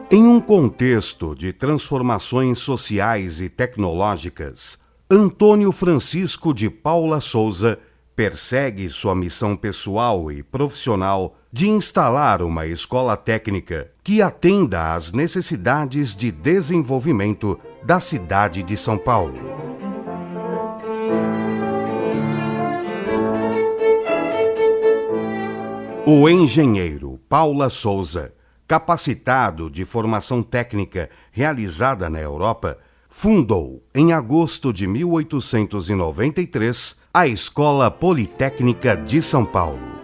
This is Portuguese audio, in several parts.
Em um contexto de transformações sociais e tecnológicas, Antônio Francisco de Paula Souza persegue sua missão pessoal e profissional de instalar uma escola técnica que atenda às necessidades de desenvolvimento da cidade de São Paulo. O engenheiro Paula Souza, capacitado de formação técnica realizada na Europa, fundou, em agosto de 1893, a Escola Politécnica de São Paulo.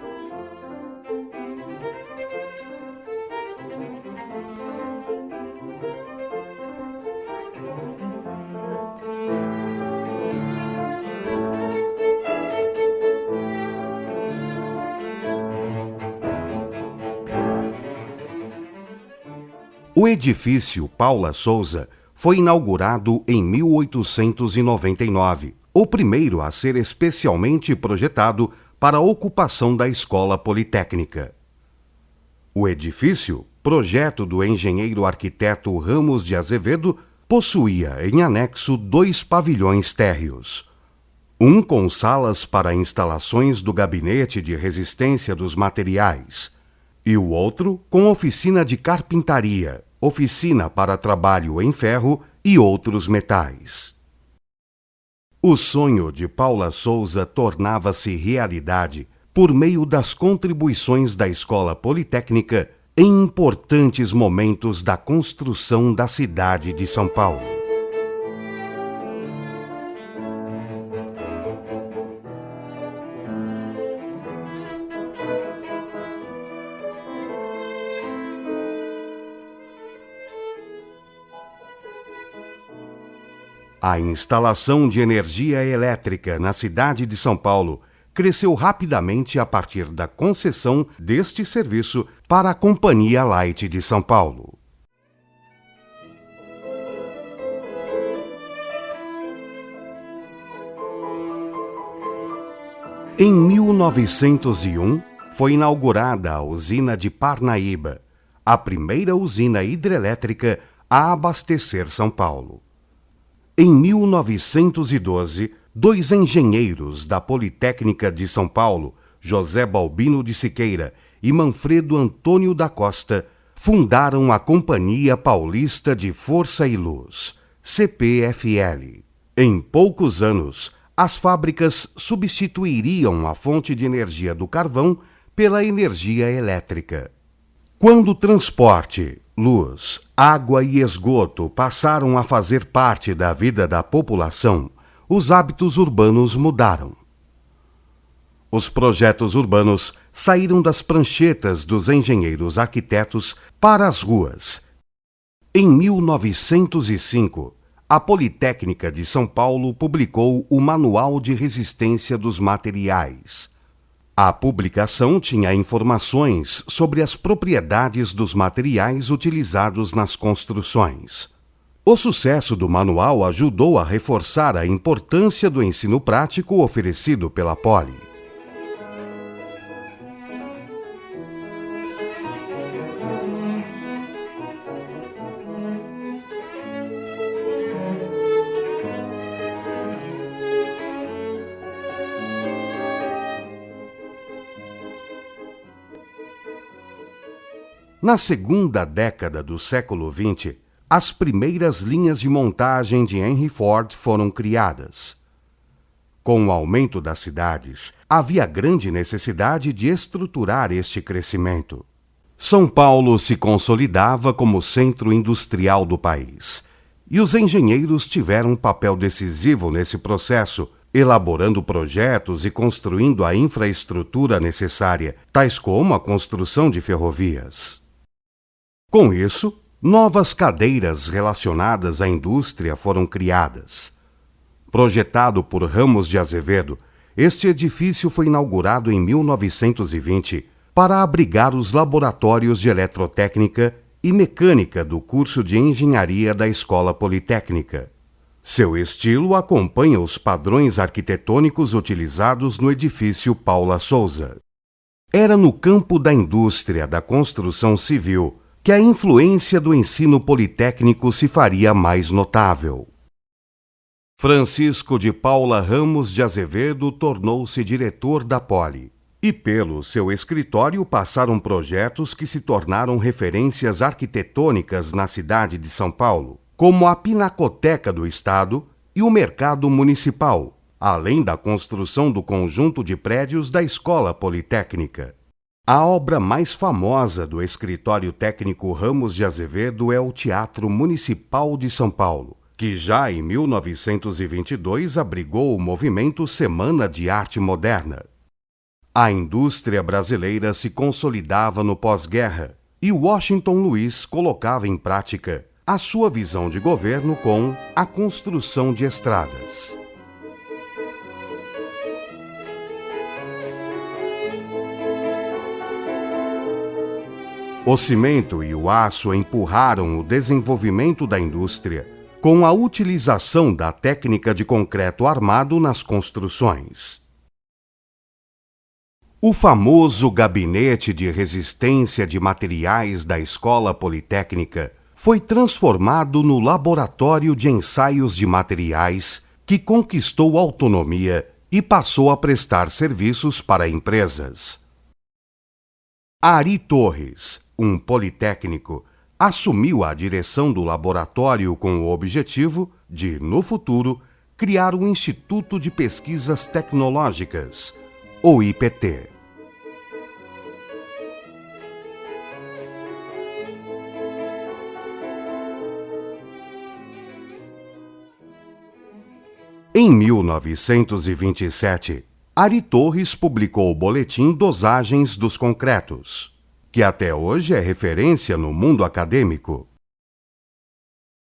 O edifício Paula Souza foi inaugurado em 1899, o primeiro a ser especialmente projetado para a ocupação da Escola Politécnica. O edifício, projeto do engenheiro arquiteto Ramos de Azevedo, possuía em anexo 2 pavilhões térreos. Um com salas para instalações do gabinete de resistência dos materiais, e o outro com oficina de carpintaria, oficina para trabalho em ferro e outros metais. O sonho de Paula Souza tornava-se realidade por meio das contribuições da Escola Politécnica em importantes momentos da construção da cidade de São Paulo. A instalação de energia elétrica na cidade de São Paulo cresceu rapidamente a partir da concessão deste serviço para a Companhia Light de São Paulo. Em 1901, foi inaugurada a usina de Parnaíba, a primeira usina hidrelétrica a abastecer São Paulo. Em 1912, 2 engenheiros da Politécnica de São Paulo, José Balbino de Siqueira e Manfredo Antônio da Costa, fundaram a Companhia Paulista de Força e Luz, CPFL. Em poucos anos, as fábricas substituiriam a fonte de energia do carvão pela energia elétrica. Quando o transporte, luz, água e esgoto passaram a fazer parte da vida da população, os hábitos urbanos mudaram. Os projetos urbanos saíram das pranchetas dos engenheiros arquitetos para as ruas. Em 1905, a Politécnica de São Paulo publicou o Manual de Resistência dos Materiais. A publicação tinha informações sobre as propriedades dos materiais utilizados nas construções. O sucesso do manual ajudou a reforçar a importância do ensino prático oferecido pela Poli. Na segunda década do século XX, as primeiras linhas de montagem de Henry Ford foram criadas. Com o aumento das cidades, havia grande necessidade de estruturar este crescimento. São Paulo se consolidava como centro industrial do país, e os engenheiros tiveram um papel decisivo nesse processo, elaborando projetos e construindo a infraestrutura necessária, tais como a construção de ferrovias. Com isso, novas cadeiras relacionadas à indústria foram criadas. Projetado por Ramos de Azevedo, este edifício foi inaugurado em 1920 para abrigar os laboratórios de eletrotécnica e mecânica do curso de engenharia da Escola Politécnica. Seu estilo acompanha os padrões arquitetônicos utilizados no edifício Paula Souza. Era no campo da indústria da construção civil, que a influência do ensino politécnico se faria mais notável. Francisco de Paula Ramos de Azevedo tornou-se diretor da Poli, e pelo seu escritório passaram projetos que se tornaram referências arquitetônicas na cidade de São Paulo, como a Pinacoteca do Estado e o Mercado Municipal, além da construção do conjunto de prédios da Escola Politécnica. A obra mais famosa do escritório técnico Ramos de Azevedo é o Teatro Municipal de São Paulo, que já em 1922 abrigou o movimento Semana de Arte Moderna. A indústria brasileira se consolidava no pós-guerra e Washington Luiz colocava em prática a sua visão de governo com a construção de estradas. O cimento e o aço empurraram o desenvolvimento da indústria com a utilização da técnica de concreto armado nas construções. O famoso Gabinete de Resistência de Materiais da Escola Politécnica foi transformado no Laboratório de Ensaios de Materiais, que conquistou autonomia e passou a prestar serviços para empresas. Ari Torres, um politécnico, assumiu a direção do laboratório com o objetivo de, no futuro, criar o Instituto de Pesquisas Tecnológicas, o IPT. Em 1927, Ari Torres publicou o boletim Dosagens dos Concretos, que até hoje é referência no mundo acadêmico.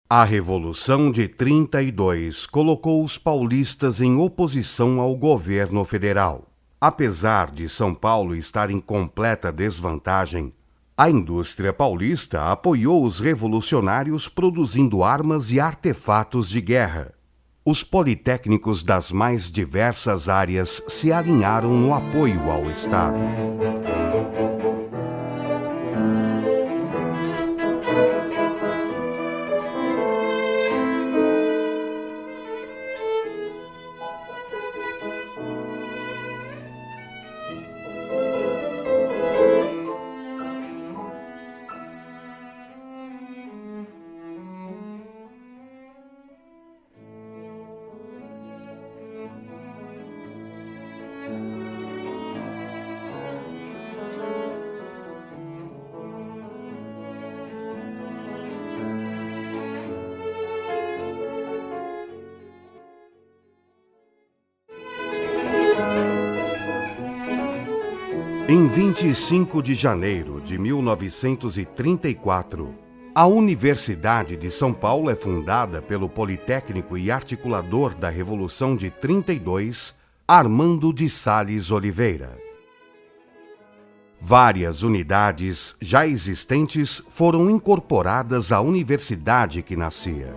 A Revolução de 32 colocou os paulistas em oposição ao governo federal. Apesar de São Paulo estar em completa desvantagem, a indústria paulista apoiou os revolucionários produzindo armas e artefatos de guerra. Os politécnicos das mais diversas áreas se alinharam no apoio ao Estado. Em 25 de janeiro de 1934, a Universidade de São Paulo é fundada pelo politécnico e articulador da Revolução de 32, Armando de Sales Oliveira. Várias unidades já existentes foram incorporadas à universidade que nascia.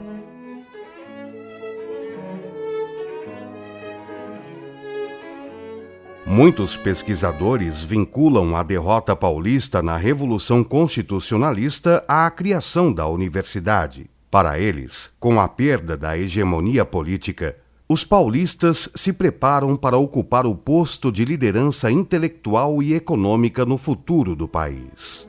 Muitos pesquisadores vinculam a derrota paulista na Revolução Constitucionalista à criação da universidade. Para eles, com a perda da hegemonia política, os paulistas se preparam para ocupar o posto de liderança intelectual e econômica no futuro do país.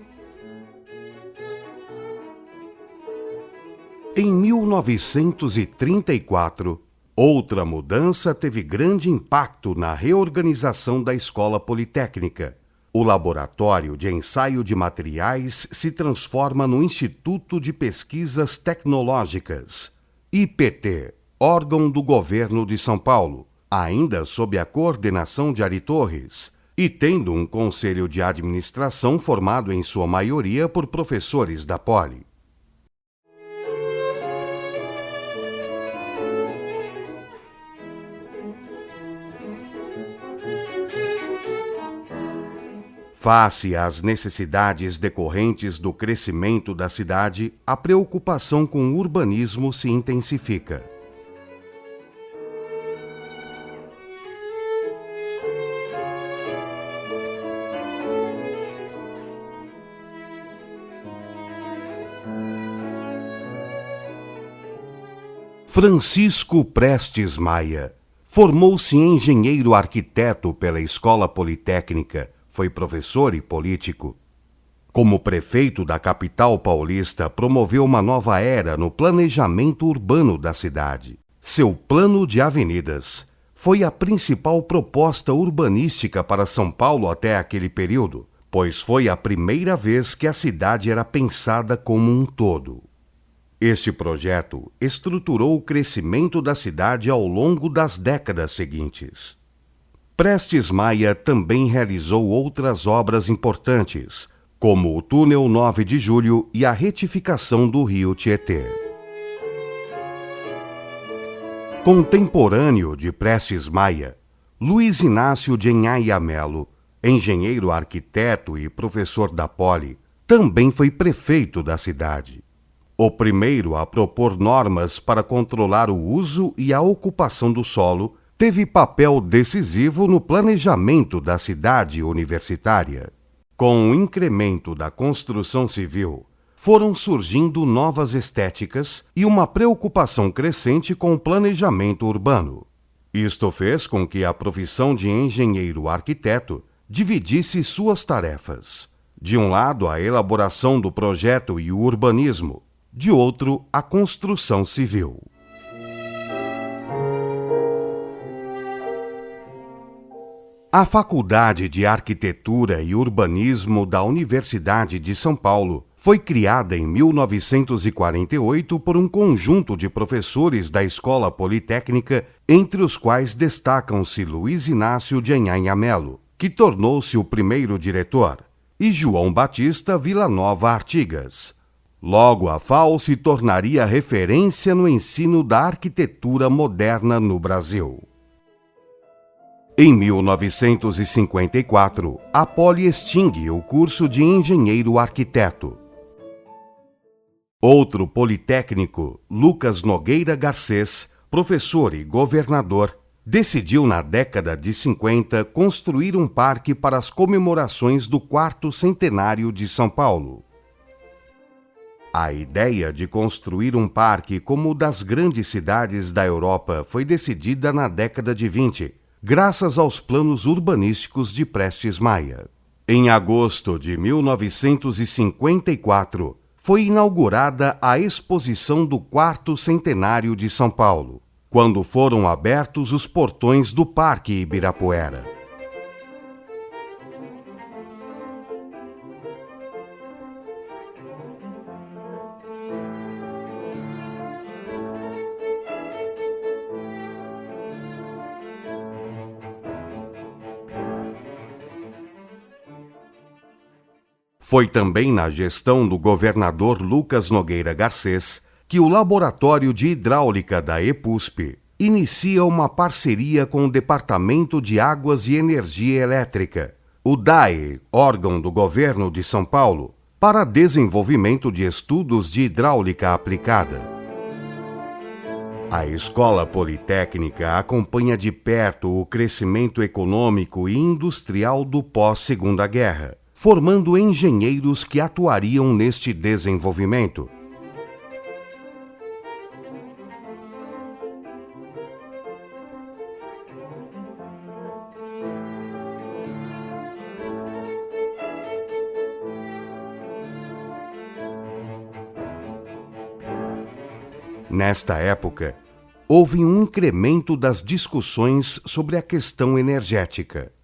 Em 1934, outra mudança teve grande impacto na reorganização da Escola Politécnica. O Laboratório de Ensaio de Materiais se transforma no Instituto de Pesquisas Tecnológicas, IPT, órgão do governo de São Paulo, ainda sob a coordenação de Ari Torres, e tendo um conselho de administração formado em sua maioria por professores da Poli. Face às necessidades decorrentes do crescimento da cidade, a preocupação com o urbanismo se intensifica. Francisco Prestes Maia formou-se engenheiro arquiteto pela Escola Politécnica, foi professor e político. Como prefeito da capital paulista, promoveu uma nova era no planejamento urbano da cidade. Seu plano de avenidas foi a principal proposta urbanística para São Paulo até aquele período, pois foi a primeira vez que a cidade era pensada como um todo. Este projeto estruturou o crescimento da cidade ao longo das décadas seguintes. Prestes Maia também realizou outras obras importantes, como o Túnel 9 de Julho e a retificação do rio Tietê. Contemporâneo de Prestes Maia, Luiz Inácio de Enhaia Melo, engenheiro arquiteto e professor da Poli, também foi prefeito da cidade. O primeiro a propor normas para controlar o uso e a ocupação do solo, teve papel decisivo no planejamento da cidade universitária. Com o incremento da construção civil, foram surgindo novas estéticas e uma preocupação crescente com o planejamento urbano. Isto fez com que a profissão de engenheiro-arquiteto dividisse suas tarefas. De um lado, a elaboração do projeto e o urbanismo, de outro, a construção civil. A Faculdade de Arquitetura e Urbanismo da Universidade de São Paulo foi criada em 1948 por um conjunto de professores da Escola Politécnica, entre os quais destacam-se Luiz Inácio de Enhaia Melo, que tornou-se o primeiro diretor, e João Batista Villanova Artigas. Logo, a FAO se tornaria referência no ensino da arquitetura moderna no Brasil. Em 1954, a Poli extingue o curso de engenheiro-arquiteto. Outro politécnico, Lucas Nogueira Garcês, professor e governador, decidiu na década de 50 construir um parque para as comemorações do 4º centenário de São Paulo. A ideia de construir um parque como o das grandes cidades da Europa foi decidida na década de 20, graças aos planos urbanísticos de Prestes Maia. Em agosto de 1954, foi inaugurada a exposição do 4º centenário de São Paulo, quando foram abertos os portões do Parque Ibirapuera. Foi também na gestão do governador Lucas Nogueira Garcês que o Laboratório de Hidráulica da EPUSP inicia uma parceria com o Departamento de Águas e Energia Elétrica, o DAE, órgão do governo de São Paulo, para desenvolvimento de estudos de hidráulica aplicada. A Escola Politécnica acompanha de perto o crescimento econômico e industrial do pós-Segunda Guerra, formando engenheiros que atuariam neste desenvolvimento. Nesta época, houve um incremento das discussões sobre a questão energética.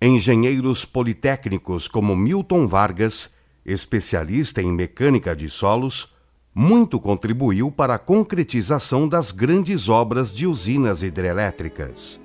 Engenheiros politécnicos como Milton Vargas, especialista em mecânica de solos, muito contribuiu para a concretização das grandes obras de usinas hidrelétricas.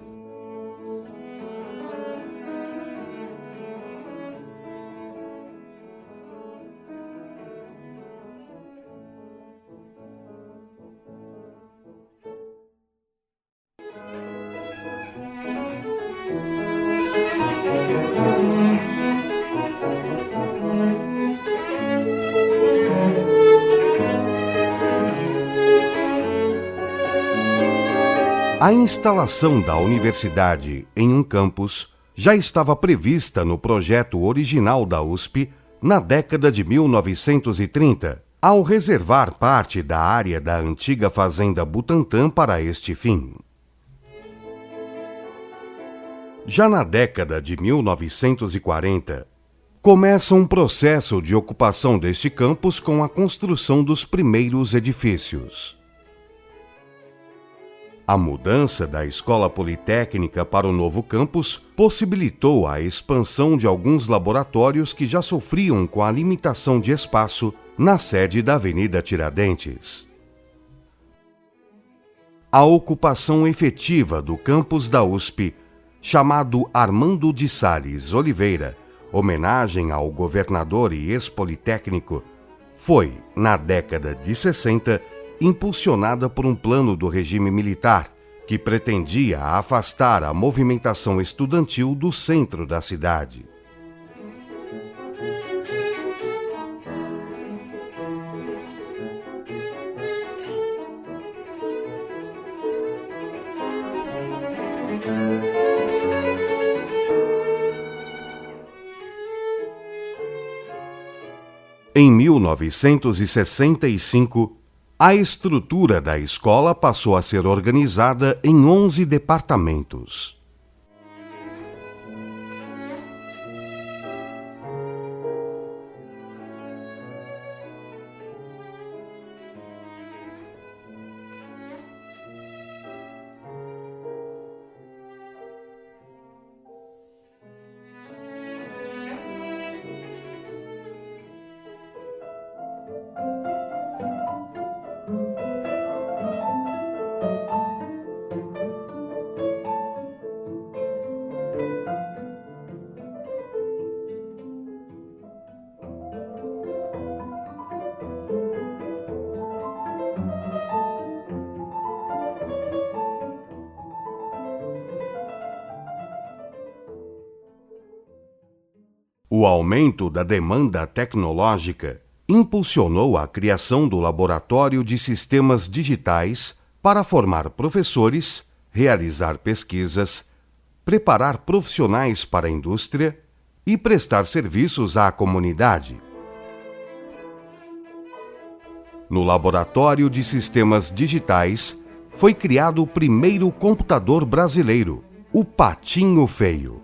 A instalação da universidade em um campus já estava prevista no projeto original da USP na década de 1930, ao reservar parte da área da antiga fazenda Butantã para este fim. Já na década de 1940, começa um processo de ocupação deste campus com a construção dos primeiros edifícios. A mudança da Escola Politécnica para o novo campus possibilitou a expansão de alguns laboratórios que já sofriam com a limitação de espaço na sede da Avenida Tiradentes. A ocupação efetiva do campus da USP, chamado Armando de Sales Oliveira, homenagem ao governador e ex-politécnico, foi, na década de 60, impulsionada por um plano do regime militar que pretendia afastar a movimentação estudantil do centro da cidade. Em 1965, a estrutura da escola passou a ser organizada em 11 departamentos. O aumento da demanda tecnológica impulsionou a criação do Laboratório de Sistemas Digitais para formar professores, realizar pesquisas, preparar profissionais para a indústria e prestar serviços à comunidade. No Laboratório de Sistemas Digitais foi criado o primeiro computador brasileiro, o Patinho Feio.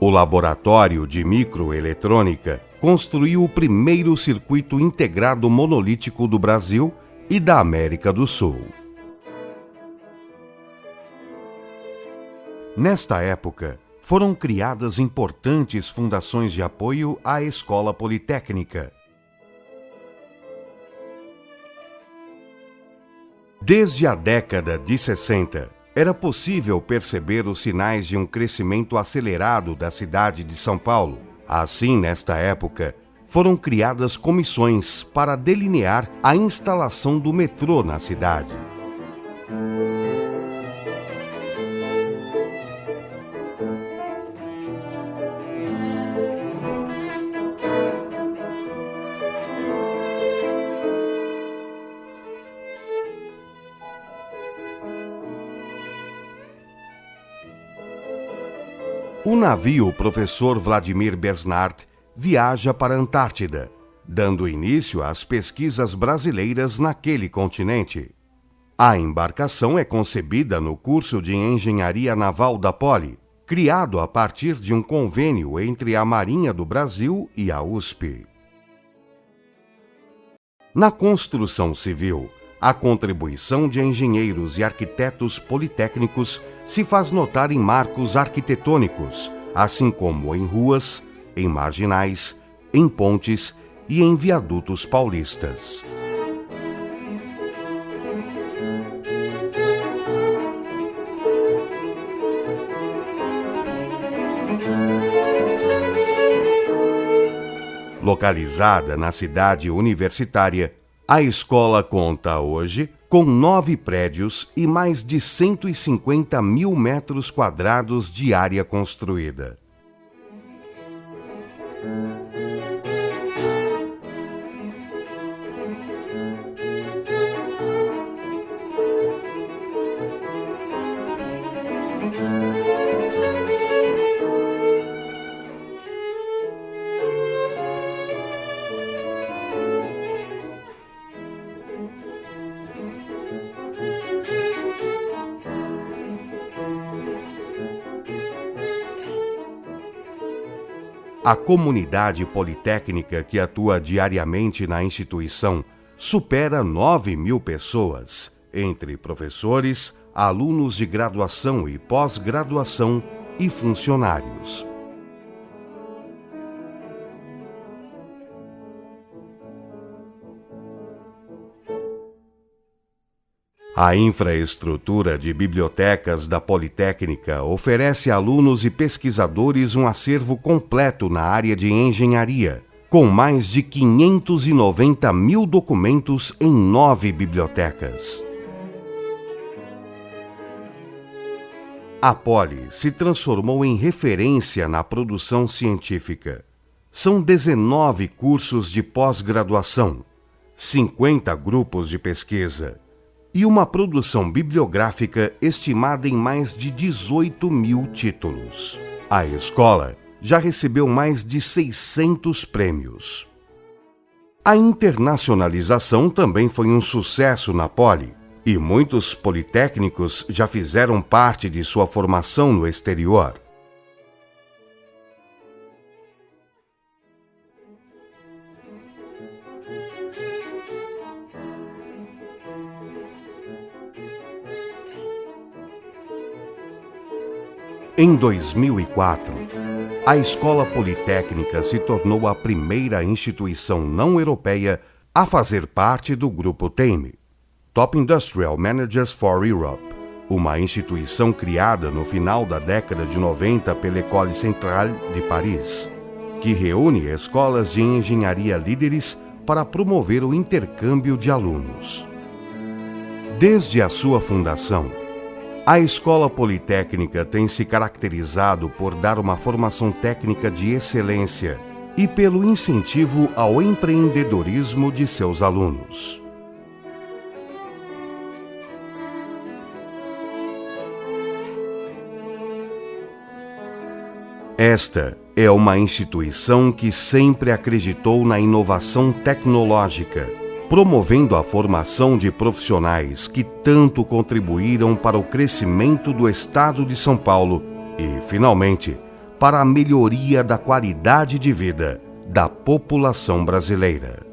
O Laboratório de Microeletrônica construiu o primeiro circuito integrado monolítico do Brasil e da América do Sul. Nesta época, foram criadas importantes fundações de apoio à Escola Politécnica. Desde a década de 60, era possível perceber os sinais de um crescimento acelerado da cidade de São Paulo. Assim, nesta época, foram criadas comissões para delinear a instalação do metrô na cidade. O navio Professor Vladimir Bernard viaja para a Antártida, dando início às pesquisas brasileiras naquele continente. A embarcação é concebida no curso de Engenharia Naval da Poli, criado a partir de um convênio entre a Marinha do Brasil e a USP. Na construção civil, a contribuição de engenheiros e arquitetos politécnicos se faz notar em marcos arquitetônicos, assim como em ruas, em marginais, em pontes e em viadutos paulistas. Localizada na cidade universitária, a escola conta hoje com 9 prédios e mais de 150 mil metros quadrados de área construída. A comunidade politécnica que atua diariamente na instituição supera 9.000 pessoas, entre professores, alunos de graduação e pós-graduação e funcionários. A infraestrutura de bibliotecas da Politécnica oferece a alunos e pesquisadores um acervo completo na área de engenharia, com mais de 590.000 documentos em 9 bibliotecas. A Poli se transformou em referência na produção científica. São 19 cursos de pós-graduação, 50 grupos de pesquisa e uma produção bibliográfica estimada em mais de 18.000 títulos. A escola já recebeu mais de 600 prêmios. A internacionalização também foi um sucesso na Poli, e muitos politécnicos já fizeram parte de sua formação no exterior. Em 2004, a Escola Politécnica se tornou a primeira instituição não europeia a fazer parte do Grupo TAME, Top Industrial Managers for Europe, uma instituição criada no final da década de 90 pela École Centrale de Paris, que reúne escolas de engenharia líderes para promover o intercâmbio de alunos. Desde a sua fundação, a Escola Politécnica tem se caracterizado por dar uma formação técnica de excelência e pelo incentivo ao empreendedorismo de seus alunos. Esta é uma instituição que sempre acreditou na inovação tecnológica, promovendo a formação de profissionais que tanto contribuíram para o crescimento do Estado de São Paulo e, finalmente, para a melhoria da qualidade de vida da população brasileira.